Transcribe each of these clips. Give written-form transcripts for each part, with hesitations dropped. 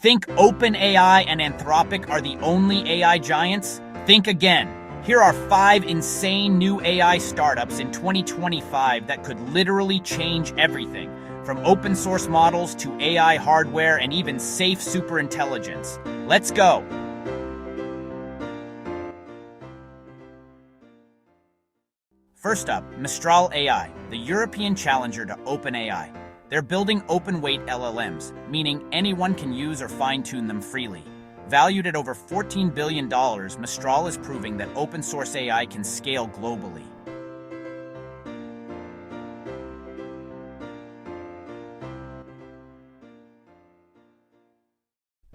Think OpenAI and Anthropic are the only AI giants? Think again. Here are 5 insane new AI startups in 2025 that could literally change everything, from open source models to AI hardware and even safe superintelligence. Let's go! First up, Mistral AI, the European challenger to OpenAI. They're building open-weight LLMs, meaning anyone can use or fine-tune them freely. Valued at over $14 billion, Mistral is proving that open-source AI can scale globally.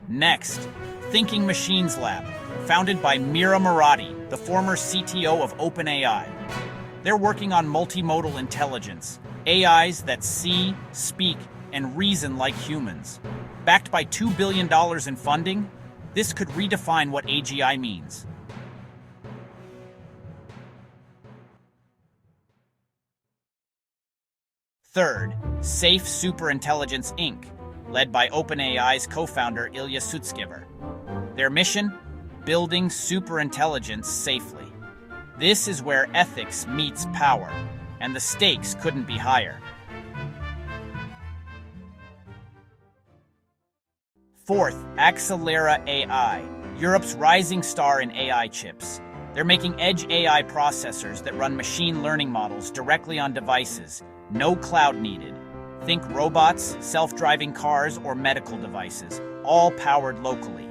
Next, Thinking Machines Lab, founded by Mira Murati, the former CTO of OpenAI. They're working on multimodal intelligence, AIs that see, speak, and reason like humans. Backed by $2 billion in funding, this could redefine what AGI means. Third, Safe Superintelligence Inc., led by OpenAI's co-founder Ilya Sutskever. Their mission? Building superintelligence safely. This is where ethics meets power, and the stakes couldn't be higher. Fourth, Axelera AI, Europe's rising star in AI chips. They're making edge AI processors that run machine learning models directly on devices, no cloud needed. Think robots, self-driving cars, or medical devices, all powered locally.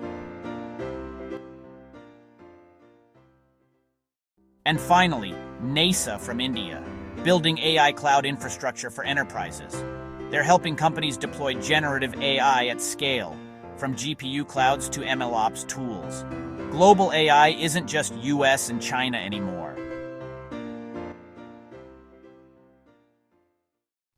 And finally, Neysa from India, building AI cloud infrastructure for enterprises. They're helping companies deploy generative AI at scale, from GPU clouds to MLOps tools. Global AI isn't just US and China anymore.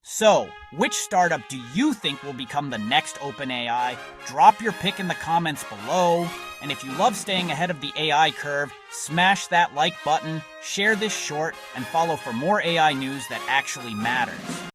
So, which startup do you think will become the next OpenAI? Drop your pick in the comments below. And if you love staying ahead of the AI curve, smash that like button, share this short, and follow for more AI news that actually matters.